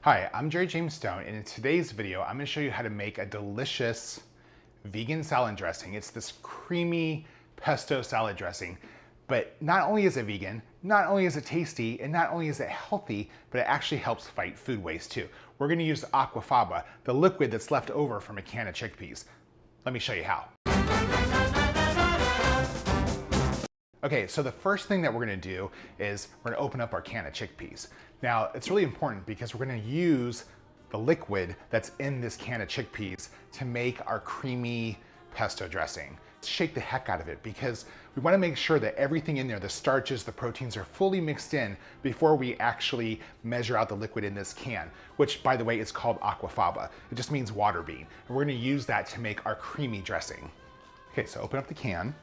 Hi, I'm Jerry James Stone, and in today's video, I'm going to show you how to make a delicious vegan salad dressing. It's this creamy pesto salad dressing, but not only is it vegan, not only is it tasty, and not only is it healthy, but it actually helps fight food waste too. We're going to use Aquafaba, the liquid that's left over from a can of chickpeas. Let me show you how. Okay, so the first thing that we're gonna do is we're gonna open up our can of chickpeas. Now, it's really important because we're gonna use the liquid that's in this can of chickpeas to make our creamy pesto dressing. Shake the heck out of it because we wanna make sure that everything in there, the starches, the proteins are fully mixed in before we actually measure out the liquid in this can, which by the way, is called Aquafaba. It just means water bean. And we're gonna use that to make our creamy dressing. Okay, so open up the can.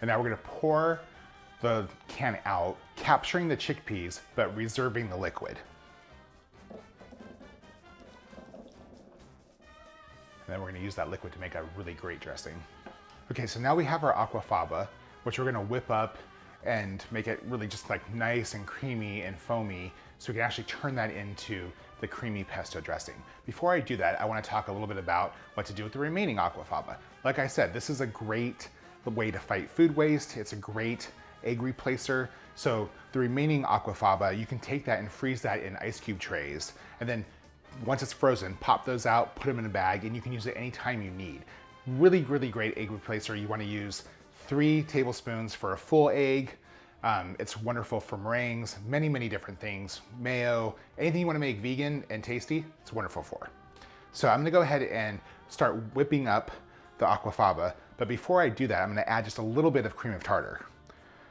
And now we're gonna pour the can out, capturing the chickpeas, but reserving the liquid. And then we're gonna use that liquid to make a really great dressing. Okay, so now we have our Aquafaba, which we're gonna whip up and make it really just like nice and creamy and foamy, so we can actually turn that into the creamy pesto dressing. Before I do that, I wanna talk a little bit about what to do with the remaining Aquafaba. Like I said, this is a great way to fight food waste. It's a great egg replacer. So the remaining Aquafaba, you can take that and freeze that in ice cube trays. And then once it's frozen, pop those out, put them in a bag, and you can use it anytime you need. Really, really great egg replacer. You wanna use 3 tablespoons for a full egg. It's wonderful for meringues, many, many different things. Mayo, anything you wanna make vegan and tasty, it's wonderful for. So I'm gonna go ahead and start whipping up the Aquafaba. But before I do that, I'm gonna add just a little bit of cream of tartar.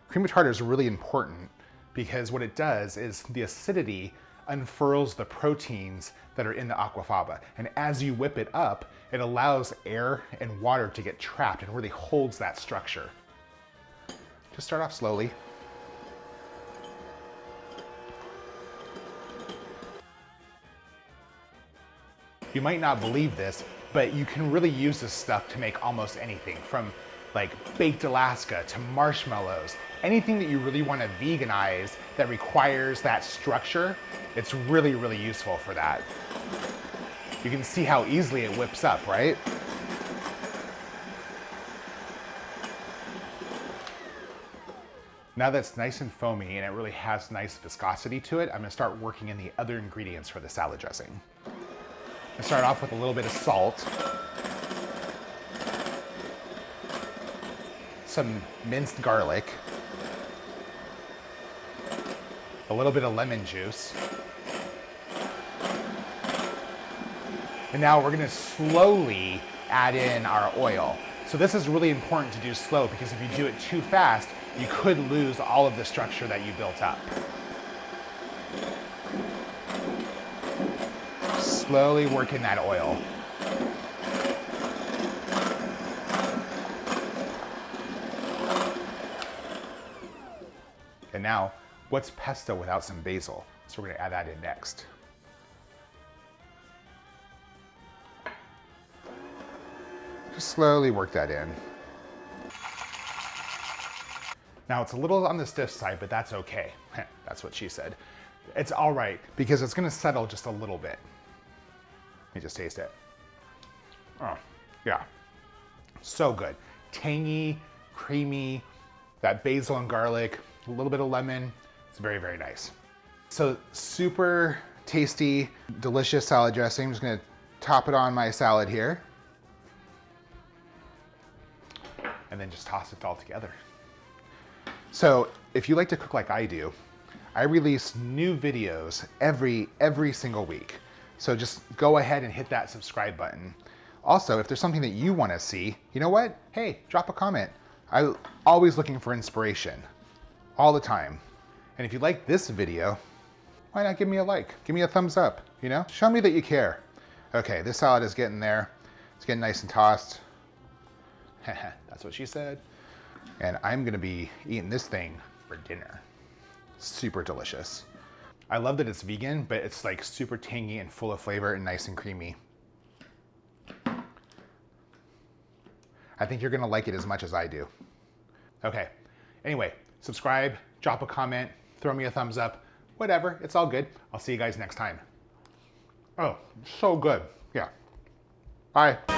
Cream of tartar is really important because what it does is the acidity unfurls the proteins that are in the Aquafaba. And as you whip it up, it allows air and water to get trapped and really holds that structure. Just start off slowly. You might not believe this, but you can really use this stuff to make almost anything, from like baked Alaska to marshmallows. Anything that you really want to veganize that requires that structure, it's really, really useful for that. You can see how easily it whips up, right? Now that's nice and foamy and it really has nice viscosity to it, I'm gonna start working in the other ingredients for the salad dressing. I start off with a little bit of salt, some minced garlic, a little bit of lemon juice, and now we're gonna slowly add in our oil. So this is really important to do slow because if you do it too fast, you could lose all of the structure that you built up. Slowly work in that oil. And now, what's pesto without some basil? So we're gonna add that in next. Just slowly work that in. Now it's a little on the stiff side, but that's okay. That's what she said. It's all right because it's gonna settle just a little bit. Let me just taste it. Oh, yeah. So good. Tangy, creamy, that basil and garlic, a little bit of lemon. It's very, very nice. So super tasty, delicious salad dressing. I'm just gonna top it on my salad here. And then just toss it all together. So if you like to cook like I do, I release new videos every single week. So just go ahead and hit that subscribe button. Also, if there's something that you want to see, you know what? Hey, drop a comment. I'm always looking for inspiration, all the time. And if you like this video, why not give me a like? Give me a thumbs up, you know? Show me that you care. Okay, this salad is getting there. It's getting nice and tossed. That's what she said. And I'm gonna be eating this thing for dinner. Super delicious. I love that it's vegan, but it's like super tangy and full of flavor and nice and creamy. I think you're gonna like it as much as I do. Okay, anyway, subscribe, drop a comment, throw me a thumbs up, whatever, it's all good. I'll see you guys next time. Oh, so good. Yeah. Bye.